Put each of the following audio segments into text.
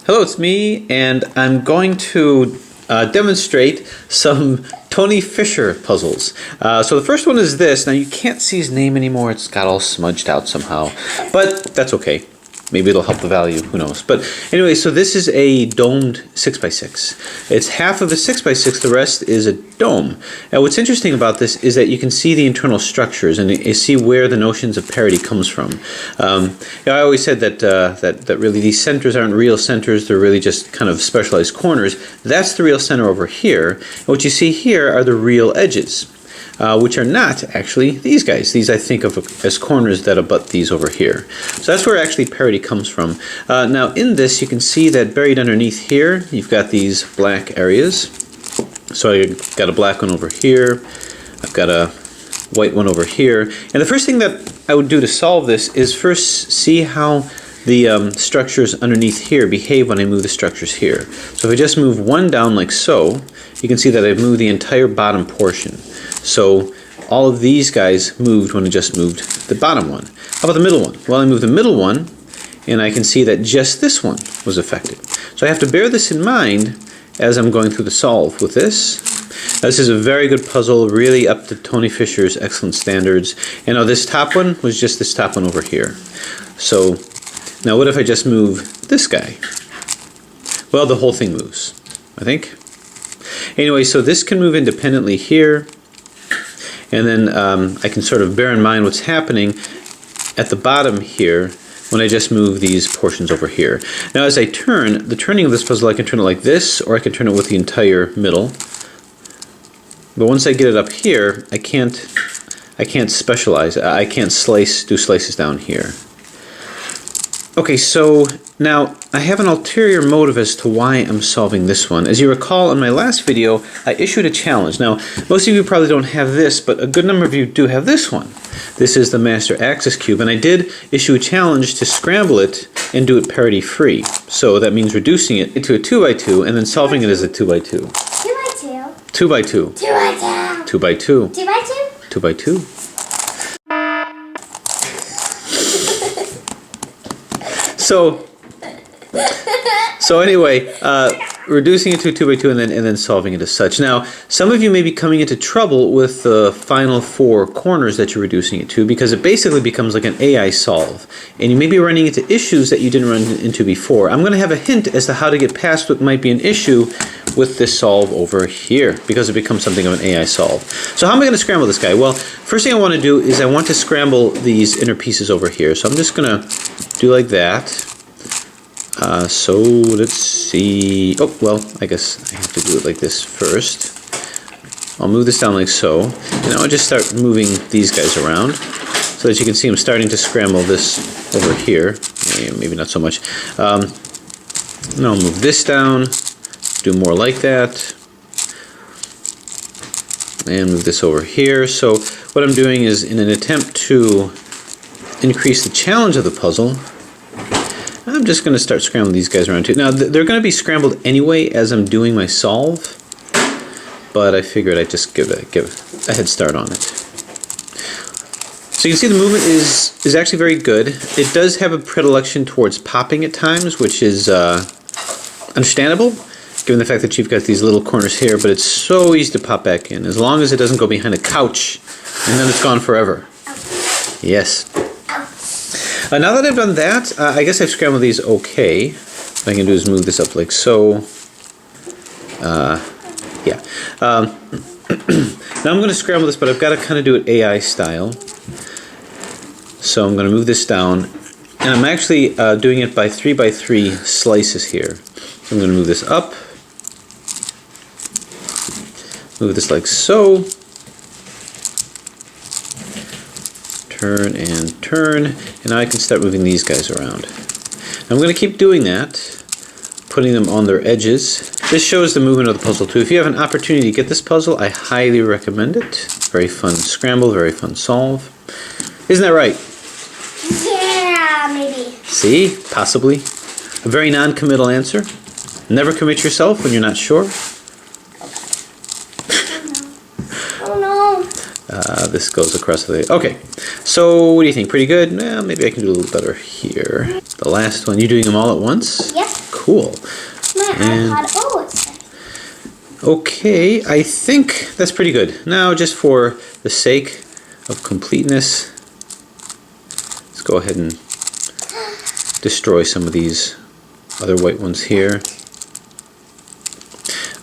Hello, it's me, and I'm going to demonstrate some Tony Fisher puzzles. So the first one is this. Now you can't see his name anymore, it's got all smudged out somehow, but that's okay. Maybe it'll help the value, who knows. But anyway, so this is a domed 6x6. It's half of a 6x6, the rest is a dome. Now what's interesting about this is that you can see the internal structures and you see where the notions of parity comes from. I always said that, that really these centers aren't real centers, they're really just kind of specialized corners. That's the real center over here. And what you see here are the real edges. Which are not actually these guys. These I think of as corners that abut these over here. So that's where actually parity comes from. Now in this you can see that buried underneath here you've got these black areas. So I've got a black one over here, I've got a white one over here. And the first thing that I would do to solve this is first see how the structures underneath here behave when I move the structures here. So if I just move one down like so, you can see that I've moved the entire bottom portion. So all of these guys moved when I just moved the bottom one. How about the middle one? Well, I moved the middle one, and I can see that just this one was affected. So I have to bear this in mind as I'm going through the solve with this. Now, this is a very good puzzle, really up to Tony Fisher's excellent standards. And now this top one was just this top one over here. So now what if I just move this guy? Well, the whole thing moves, I think. Anyway, so this can move independently here. And then I can sort of bear in mind what's happening at the bottom here when I just move these portions over here. Now as I turn, the turning of this puzzle, I can turn it like this, or I can turn it with the entire middle. But once I get it up here, I can't specialize. I can't do slices down here. Okay, so now I have an ulterior motive as to why I'm solving this one. As you recall, in my last video, I issued a challenge. Now, most of you probably don't have this, but a good number of you do have this one. This is the Master Axis Cube, and I did issue a challenge to scramble it and do it parity free. So that means reducing it into a 2x2 and then solving it as a 2x2. 2x2. 2x2. 2x2. 2x2. 2x2. 2x2. So anyway, reducing it to a 2x2 and then solving it as such. Now, some of you may be coming into trouble with the final four corners that you're reducing it to because it basically becomes like an AI solve. And you may be running into issues that you didn't run into before. I'm going to have a hint as to how to get past what might be an issue with this solve over here because it becomes something of an AI solve. So how am I going to scramble this guy? Well, first thing I want to do is I want to scramble these inner pieces over here. So I'm just going to do like that. So let's see. Oh, well, I guess I have to do it like this first. I'll move this down like so. And now I'll just start moving these guys around so that you can see I'm starting to scramble this over here. Maybe not so much. And I'll move this down, do more like that. And move this over here. So what I'm doing is in an attempt to increase the challenge of the puzzle, I'm just going to start scrambling these guys around too. Now they're going to be scrambled anyway as I'm doing my solve, but I figured I'd just give a head start on it. So you can see the movement is actually very good. It does have a predilection towards popping at times, which is understandable, given the fact that you've got these little corners here, but it's so easy to pop back in, as long as it doesn't go behind a couch, and then it's gone forever. Yes. Now that I've done that, I guess I've scrambled these okay. What I can do is move this up like so. Yeah. Now I'm going to scramble this, but I've got to kind of do it AI style. So I'm going to move this down. And I'm actually doing it by 3x3 slices here. So I'm going to move this up. Move this like so. Turn and turn, and now I can start moving these guys around. I'm going to keep doing that, putting them on their edges. This shows the movement of the puzzle too. If you have an opportunity to get this puzzle, I highly recommend it. Very fun scramble, very fun solve. Isn't that right? Yeah, maybe. See? Possibly. A very non-committal answer. Never commit yourself when you're not sure. Oh no. This goes across the... Okay, so what do you think? Pretty good? Well, maybe I can do a little better here. The last one. You doing them all at once? Yep. Cool. My And- iPod. Oh, it's Okay, I think that's pretty good. Now, just for the sake of completeness, let's go ahead and destroy some of these other white ones here.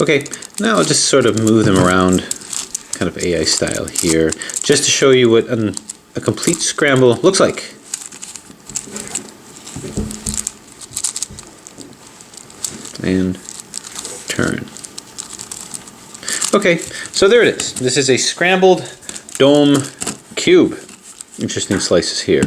Okay, now I'll just sort of move them around, kind of AI style here, just to show you what a complete scramble looks like. And turn. Okay, so there it is. This is a scrambled dome cube. Interesting slices here.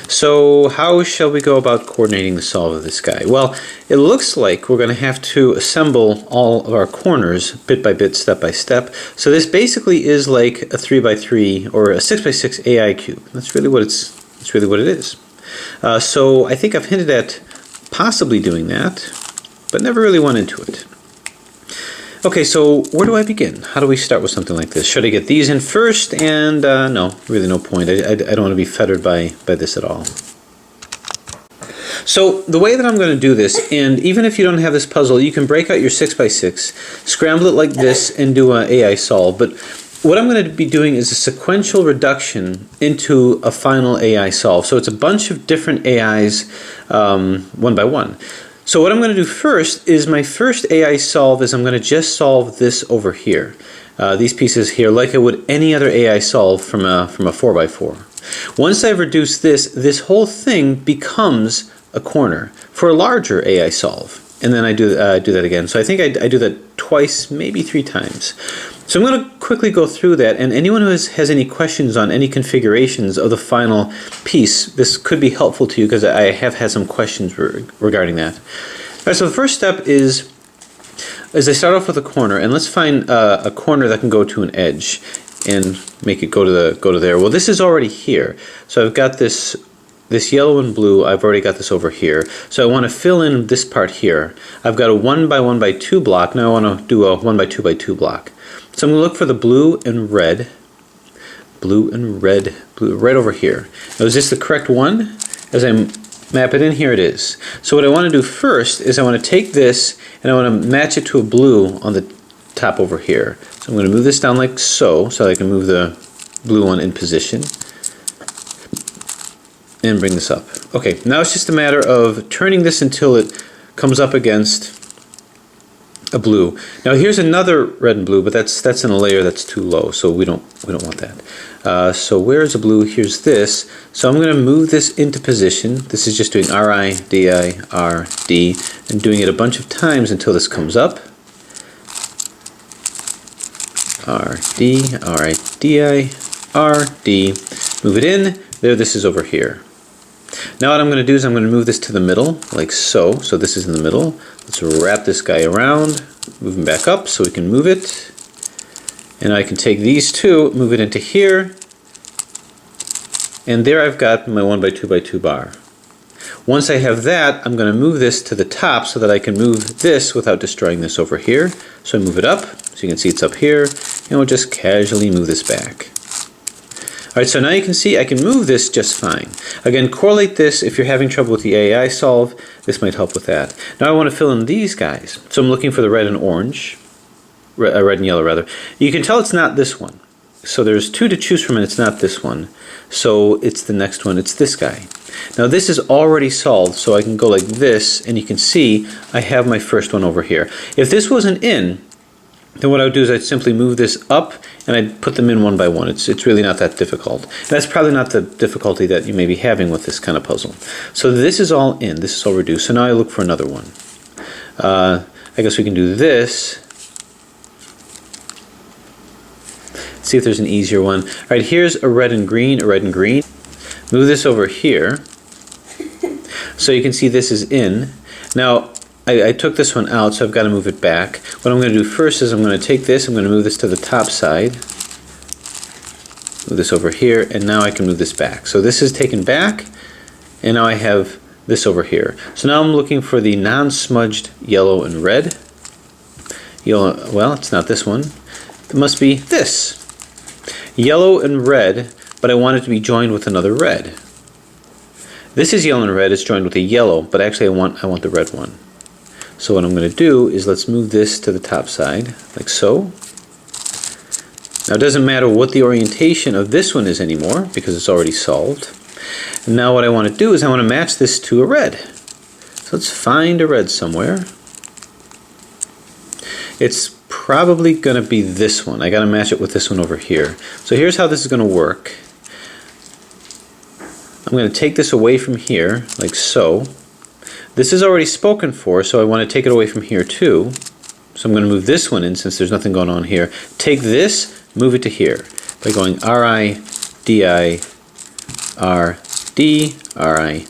So how shall we go about coordinating the solve of this guy? Well, it looks like we're going to have to assemble all of our corners bit by bit, step by step. So this basically is like a 3x3 or a 6x6 AI cube. That's really what that's really what it is. So I think I've hinted at possibly doing that, but never really went into it. Okay, so where do I begin? How do we start with something like this? Should I get these in first? And no, really no point. I don't want to be fettered by this at all. So the way that I'm going to do this, and even if you don't have this puzzle, you can break out your 6x6, scramble it like this, and do an AI solve. But what I'm going to be doing is a sequential reduction into a final AI solve. So it's a bunch of different AIs one by one. So what I'm going to do first is my first AI solve is I'm going to just solve this over here. These pieces here like I would any other AI solve from a 4x4. Once I've reduced this whole thing becomes a corner for a larger AI solve. And then I do that again. So I think I do that twice, maybe 3 times. So I'm going to quickly go through that, and anyone who has any questions on any configurations of the final piece, this could be helpful to you because I have had some questions regarding that. All right, so the first step is I start off with a corner, and let's find a corner that can go to an edge and make it go to there. Well, this is already here. So I've got this yellow and blue. I've already got this over here. So I want to fill in this part here. I've got a 1x1x2 block. Now I want to do a 1x2x2 block. So I'm going to look for the blue and red, blue right over here. Now, is this the correct one? As I map it in, here it is. So what I want to do first is I want to take this and I want to match it to a blue on the top over here. So I'm going to move this down like so I can move the blue one in position and bring this up. Okay, now it's just a matter of turning this until it comes up against a blue. Now here's another red and blue, but that's in a layer that's too low, so we don't want that. So where's the blue? Here's this. So I'm going to move this into position. This is just doing R-I, D-I, R-D, and doing it a bunch of times until this comes up. R-D, R-I, D-I, R-D. Move it in. There, this is over here. Now what I'm going to do is I'm going to move this to the middle, like so. So this is in the middle. Let's wrap this guy around, move him back up so we can move it. And I can take these two, move it into here. And there I've got my 1x2x2 bar. Once I have that, I'm going to move this to the top so that I can move this without destroying this over here. So I move it up, so you can see it's up here, and we'll just casually move this back. Alright, so now you can see I can move this just fine. Again, correlate this if you're having trouble with the AI solve. This might help with that. Now I want to fill in these guys. So I'm looking for the red and orange. Red and yellow, rather. You can tell it's not this one. So there's 2 to choose from, and it's not this one. So it's the next one. It's this guy. Now this is already solved, so I can go like this, and you can see I have my first one over here. If this wasn't in, then what I would do is I'd simply move this up and I'd put them in one by one. It's really not that difficult. And that's probably not the difficulty that you may be having with this kind of puzzle. So this is all in. This is all reduced. So now I look for another one. I guess we can do this. See if there's an easier one. All right, here's a red and green, a red and green. Move this over here. So you can see this is in. Now, I took this one out, so I've got to move it back. What I'm going to do first is I'm going to take this, I'm going to move this to the top side. Move this over here, and now I can move this back. So this is taken back, and now I have this over here. So now I'm looking for the non-smudged yellow and red. Yellow, well, it's not this one. It must be this. Yellow and red, but I want it to be joined with another red. This is yellow and red, it's joined with a yellow, but actually I want the red one. So what I'm going to do is let's move this to the top side, like so. Now it doesn't matter what the orientation of this one is anymore because it's already solved. And now what I want to do is I want to match this to a red. So let's find a red somewhere. It's probably going to be this one. I got to match it with this one over here. So here's how this is going to work. I'm going to take this away from here, like so. This is already spoken for, so I want to take it away from here too. So I'm going to move this one in since there's nothing going on here. Take this, move it to here by going R-I, D-I, R-D, R-I,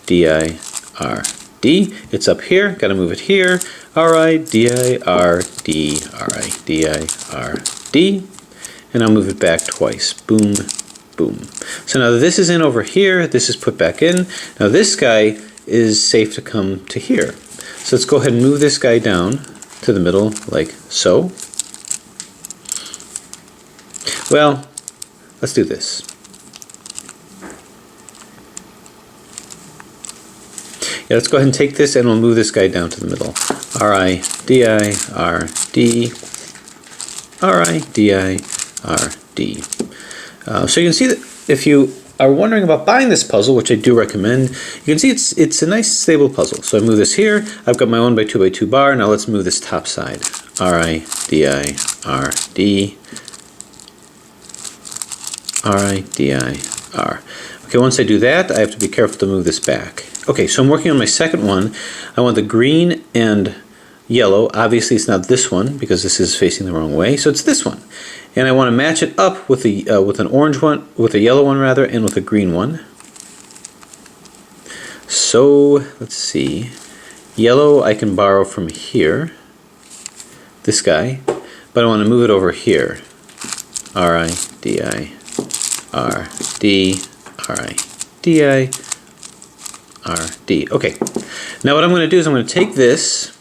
D-I, R-D. It's up here, got to move it here. R-I, D-I, R-D, R-I, D-I, R-D. And I'll move it back twice. Boom, boom. So now this is in over here, this is put back in. Now this guy is safe to come to here. So let's go ahead and move this guy down to the middle like so. Well, let's do this. Yeah, let's go ahead and take this and we'll move this guy down to the middle. R-I-D-I, R-D, R-I-D-I, R-D. So you can see that if you are wondering about buying this puzzle, which I do recommend, you can see it's a nice stable puzzle. So I move this here, I've got my 1x2x2 bar, now let's move this top side. R-I-D-I, R-D, R-I-D-I, R. Okay, once I do that, I have to be careful to move this back. Okay, so I'm working on my second one. I want the green and yellow. Obviously it's not this one because this is facing the wrong way, so it's this one. And I want to match it up with an orange one, with a yellow one rather, and with a green one. So let's see. Yellow I can borrow from here, this guy, but I want to move it over here. R-I-D-I, R-D, R-I-D-I, R-D. Okay, now what I'm going to do is I'm going to take this,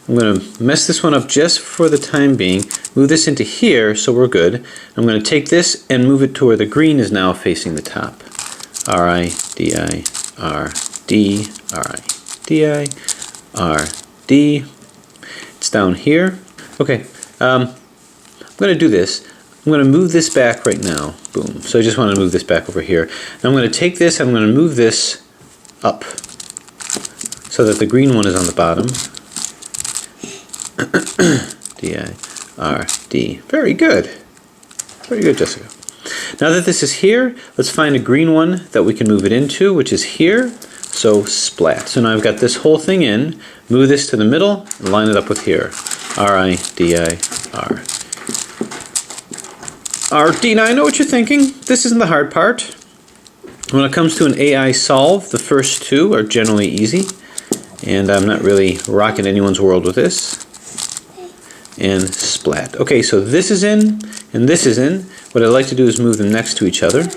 I'm going to mess this one up just for the time being, move this into here so we're good. I'm going to take this and move it to where the green is now facing the top. R-I-D-I, R-D, R-I-D-I, R-D. It's down here. Okay, I'm going to do this. I'm going to move this back right now. Boom. So I just want to move this back over here. And I'm going to take this, I'm going to move this up so that the green one is on the bottom. D-I-R-D. Very good. Very good, Jessica. Now that this is here, let's find a green one that we can move it into, which is here. So splat. So now I've got this whole thing in. Move this to the middle and line it up with here. R-I-D-I-R. R-D. Now I know what you're thinking. This isn't the hard part. When it comes to an AI solve, the first two are generally easy. And I'm not really rocking anyone's world with this. And splat. Okay, so this is in and this is in. What I'd like to do is move them next to each other.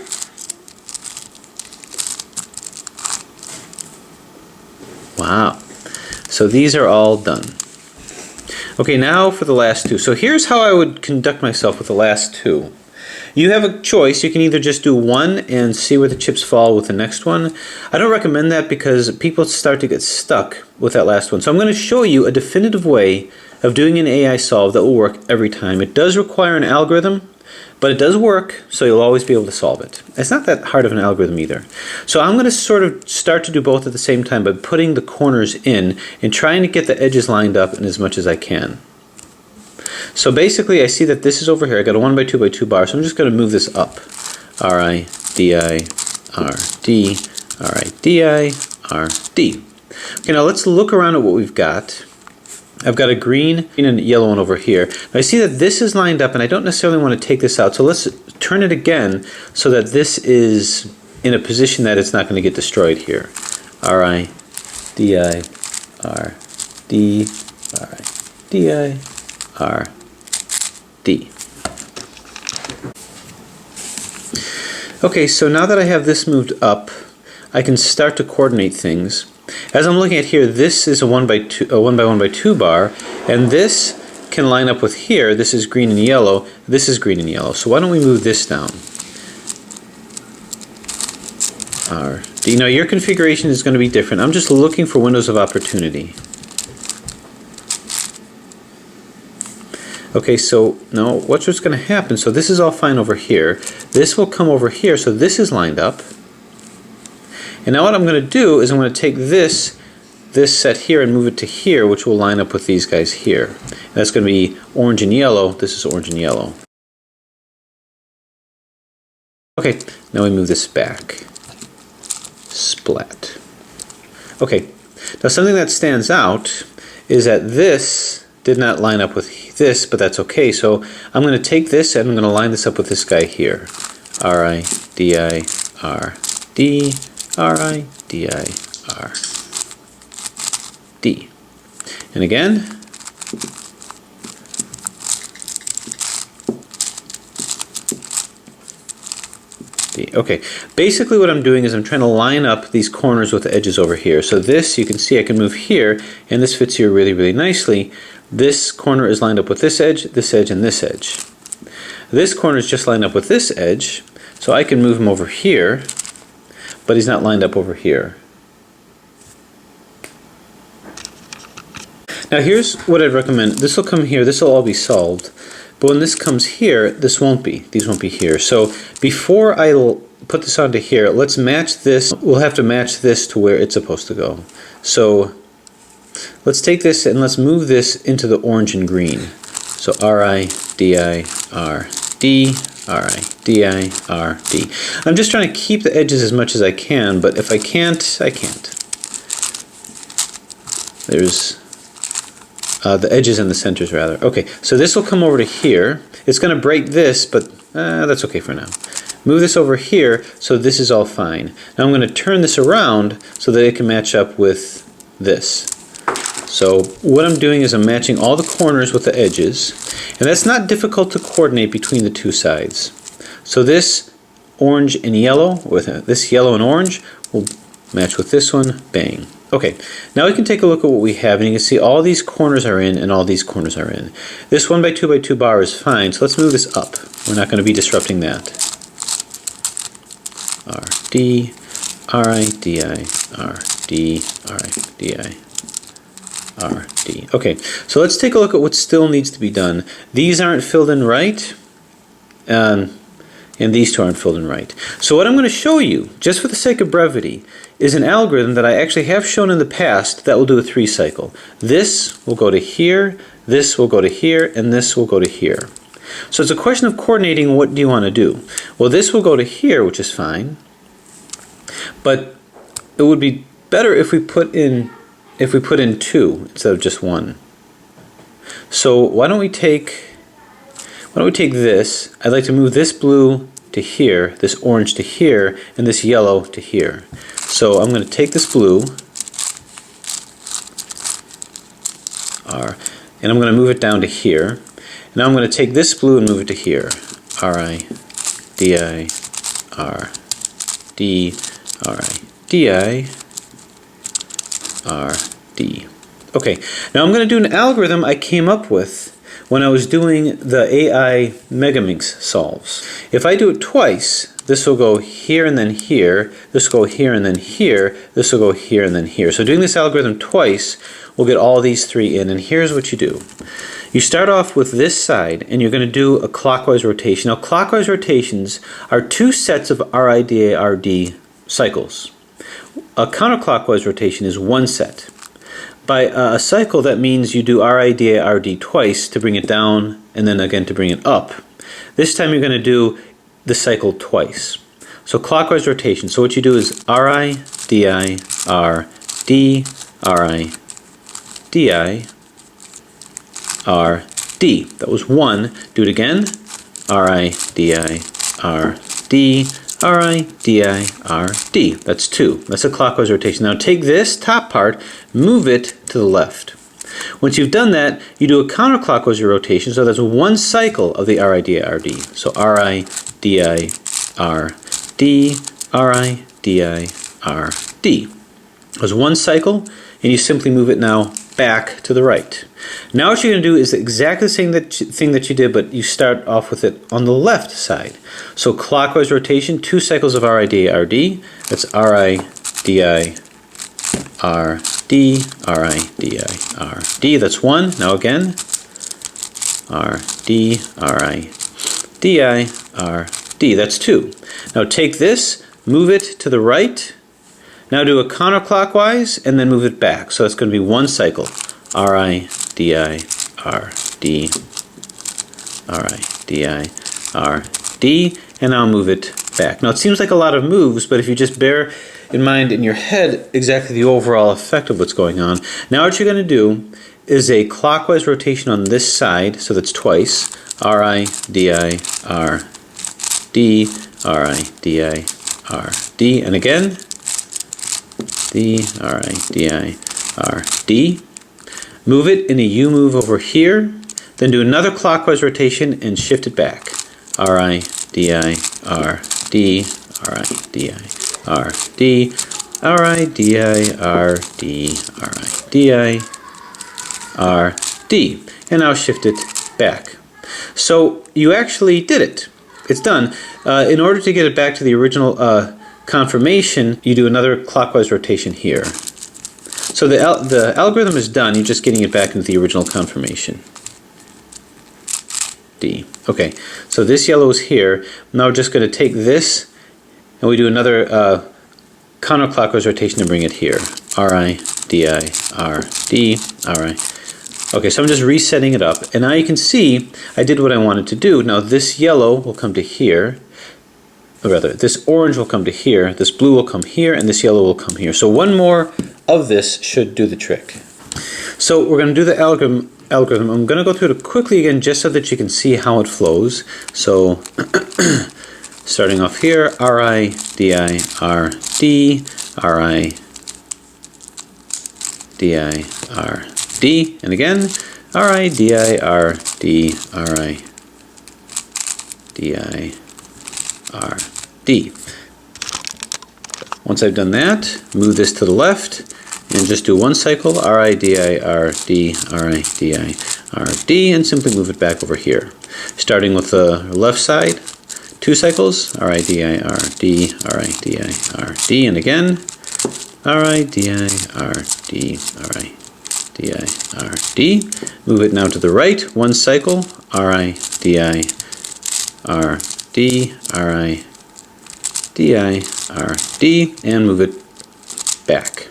Wow. So these are all done. Okay, now for the last two. So here's how I would conduct myself with the last two. You have a choice. You can either just do one and see where the chips fall with the next one. I don't recommend that because people start to get stuck with that last one. So I'm going to show you a definitive way of doing an AI solve that will work every time. It does require an algorithm, but it does work, so you'll always be able to solve it. It's not that hard of an algorithm either. So I'm going to sort of start to do both at the same time by putting the corners in and trying to get the edges lined up in as much as I can. So basically I see that this is over here. I got a 1x2x2 bar, so I'm just going to move this up. R-I-D-I, R-D, R-I-D-I, R-D. Okay, now let's look around at what we've got. I've got a green and a yellow one over here. Now I see that this is lined up and I don't necessarily want to take this out, so let's turn it again so that this is in a position that it's not going to get destroyed here. R-I-D-I, R-D, R-I-D-I, R-D. Okay, so now that I have this moved up, I can start to coordinate things. As I'm looking at here, this is a 1x1x2 bar, and this can line up with here. This is green and yellow, this is green and yellow. So why don't we move this down? R-D. Now your configuration is going to be different. I'm just looking for windows of opportunity. Okay, so now watch what's going to happen. So this is all fine over here. This will come over here, so this is lined up. And now what I'm going to do is I'm going to take this set here and move it to here, which will line up with these guys here. And that's going to be orange and yellow. This is orange and yellow. Okay, now we move this back. Splat. Okay, now something that stands out is that this did not line up with this, but that's okay. So I'm going to take this and I'm going to line this up with this guy here. R-I-D-I-R-D, R-I-D-I-R-D. And again, okay, basically what I'm doing is I'm trying to line up these corners with the edges over here. So this, you can see I can move here, and this fits here really, really nicely. This corner is lined up with this edge, and this edge. This corner is just lined up with this edge, so I can move him over here, but he's not lined up over here. Now here's what I'd recommend. This will come here, this will all be solved. But when this comes here, this won't be. These won't be here. So before I put this onto here, let's match this. We'll have to match this to where it's supposed to go. So let's take this and let's move this into the orange and green. So R-I-D-I-R-D, R-I-D-I-R-D. I'm just trying to keep the edges as much as I can, but if I can't, I can't. There's the edges and the centers rather. Okay, so this will come over to here. It's going to break this, but that's okay for now. Move this over here, so this is all fine. Now I'm going to turn this around so that it can match up with this. So what I'm doing is I'm matching all the corners with the edges, and that's not difficult to coordinate between the two sides. So this orange and yellow, with this yellow and orange, will match with this one, bang. Okay, now we can take a look at what we have, and you can see all these corners are in and all these corners are in. This 1x2x2 bar is fine, so let's move this up. We're not going to be disrupting that. R-D, R-I-D-I, R-D, R-I-D-I, R-D. Okay, so let's take a look at what still needs to be done. These aren't filled in right, and these two aren't filled in right. So what I'm going to show you, just for the sake of brevity, is an algorithm that I actually have shown in the past that will do a 3-cycle. This will go to here, this will go to here, and this will go to here. So it's a question of coordinating what do you want to do. Well, this will go to here, which is fine, but it would be better if we put in 2 instead of just 1. So why don't we take this? I'd like to move this blue to here, this orange to here, and this yellow to here. So I'm going to take this blue, R, and I'm going to move it down to here. Now I'm going to take this blue and move it to here. R-I-D-I, R-D, R-I-D-I, R-D. Okay, now I'm going to do an algorithm I came up with when I was doing the AI Megaminx solves. If I do it twice, this will go here and then here, this will go here and then here, this will go here and then here. So doing this algorithm twice, we'll get all these 3 in, and here's what you do. You start off with this side, and you're going to do a clockwise rotation. Now, clockwise rotations are 2 sets of RIDA-RD cycles. A counterclockwise rotation is 1 set. By a cycle, that means you do RIDA-RD twice to bring it down, and then again to bring it up. This time you're going to do the cycle twice. So clockwise rotation. So what you do is R-I-D-I-R-D, R-I-D-I-R-D. That was 1. Do it again. R-I-D-I-R-D, R-I-D-I-R-D. That's 2. That's a clockwise rotation. Now take this top part, move it to the left. Once you've done that, you do a counterclockwise rotation, so that's 1 cycle of the RIDI-RD. So RIDI-RD, RIDI-RD. There's 1 cycle, and you simply move it now back to the right. Now what you're going to do is exactly the same thing that you did, but you start off with it on the left side. So clockwise rotation, 2 cycles of RIDI-RD. That's RIDI-RD, RIDI-RD. That's 1. Now again, R, D, R, I, D, I, R, D. That's 2. Now take this, move it to the right. Now do a counterclockwise and then move it back. So it's going to be 1 cycle. R, I, D, I, R, D, R, I, D, I, R, D. And I'll move it back. Now it seems like a lot of moves, but if you just bear in mind in your head exactly the overall effect of what's going on. Now what you're going to do is a clockwise rotation on this side, so that's twice. R, I, D, I, R, D, R, I, D, I, R, D. And again, D, R, I, D, I, R, D. Move it in a U move over here, then do another clockwise rotation and shift it back. R, I, D, I, R, D, R, I, D, I, R, D, R, I, D, I, R, D, R, I, D, I, R, D. And now shift it back. So you actually did it. It's done. In order to get it back to the original conformation, you do another clockwise rotation here. So the algorithm is done. You're just getting it back into the original conformation. D. Okay, so this yellow is here. Now we're just going to take this and we do another counterclockwise rotation to bring it here. R, I, D, I, R, D, R, I. Okay, so I'm just resetting it up. And now you can see I did what I wanted to do. Now this yellow will come to here. Or rather, this orange will come to here, this blue will come here, and this yellow will come here. So one more of this should do the trick. So we're going to do the algorithm. I'm going to go through it quickly again just so that you can see how it flows. So starting off here, R, I, D, I, R, D, R, I, D, I, R, D, and again, R, I, D, I, R, D, R, I, D, I, R, D. Once I've done that, move this to the left and just do 1 cycle, R, I, D, I, R, D, R, I, D, I, R, D, and simply move it back over here. Starting with the left side, 2 cycles, R, I, D, I, R, D, R, I, D, I, R, D, and again, R, I, D, I, R, D, R, I, D, I, R, D. Move it now to the right, 1 cycle, R, I, D, I, R, D, R, I, D, I, R, D, and move it back.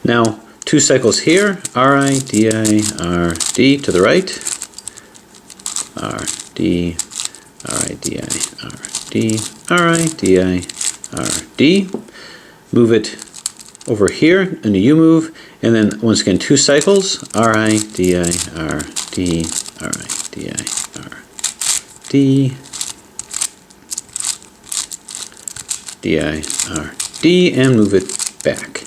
Now, 2 cycles here, R, I, D, I, R, D, to the right, R, D, R, I, D, I, R, D, R, I, D, I, R, D. Move it over here in a U move, and then once again 2 cycles, R, I, D, I, R, D, R, I, D, I, R, D, D, I, R, D, and move it back.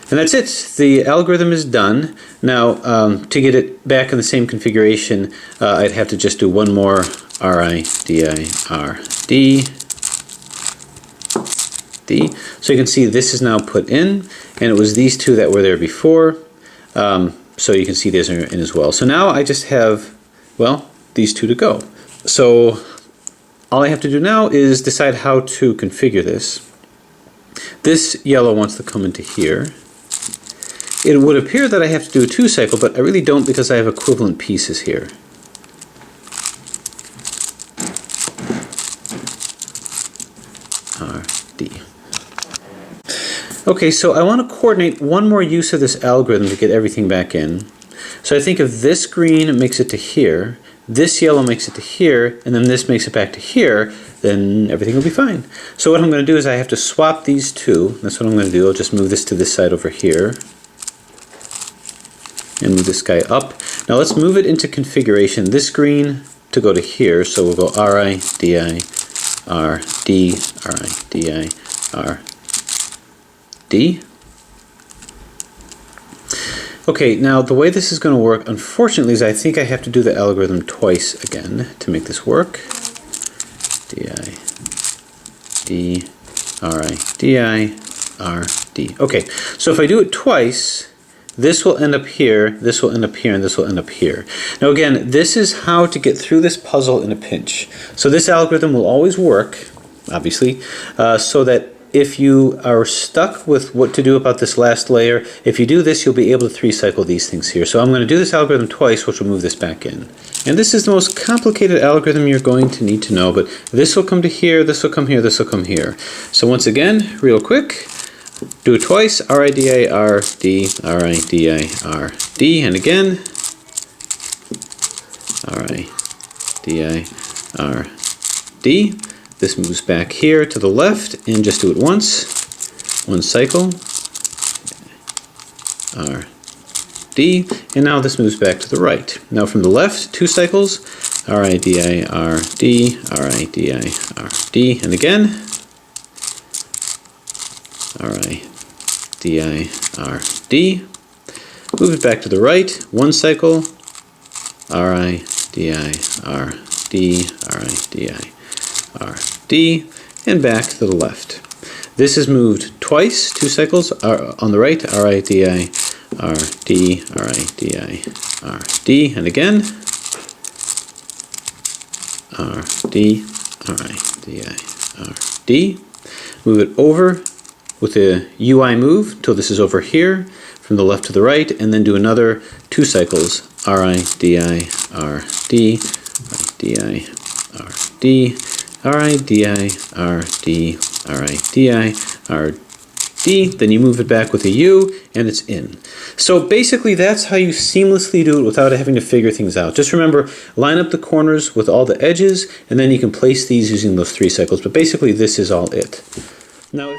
And that's it. The algorithm is done. Now, to get it back in the same configuration, I'd have to just do one more R, I, D, I, R, D, D. So you can see this is now put in, and it was these two that were there before. So you can see these are in as well. So now I just have, well, these two to go. So all I have to do now is decide how to configure this. This yellow wants to come into here. It would appear that I have to do a 2 cycle, but I really don't because I have equivalent pieces here. R, D. Okay, so I want to coordinate one more use of this algorithm to get everything back in. So I think if this green makes it to here, this yellow makes it to here, and then this makes it back to here, then everything will be fine. So what I'm going to do is I have to swap these two. That's what I'm going to do. I'll just move this to this side over here. And move this guy up. Now let's move it into configuration. This green to go to here, so we'll go R, I, D, I, R, D, R, I, D, I, R, D. Okay, now the way this is going to work, unfortunately, is I think I have to do the algorithm twice again to make this work. D, I, D, R, I, D, I, R, D. Okay, so if I do it twice, this will end up here, this will end up here, and this will end up here. Now again, this is how to get through this puzzle in a pinch. So this algorithm will always work, obviously, so that if you are stuck with what to do about this last layer, if you do this, you'll be able to 3-cycle these things here. So I'm going to do this algorithm twice, which will move this back in. And this is the most complicated algorithm you're going to need to know, but this will come to here, this will come here, this will come here. So once again, real quick, do it twice, RIDI, RD, RIDI, RD, and again, RIDI, RD. This moves back here to the left, and just do it once, one cycle, RD, and now this moves back to the right. Now from the left, 2 cycles, RIDI, RD, RIDI, RD, and again, RIDI, RD. Move it back to the right, 1 cycle, RIDI, RD, RIDI, RD, and back to the left. This is moved twice, 2 cycles on the right, RIDI, RD, RIDI, RD, and again, RD, RIDI, RD. Move it over with the UI move until this is over here, from the left to the right, and then do another 2 cycles, RIDI, RD, RIDI, RD, RIDI, RD, RIDI, RD, then you move it back with a U, and it's in. So basically that's how you seamlessly do it without having to figure things out. Just remember, line up the corners with all the edges, and then you can place these using those 3 cycles, but basically this is all it. Now,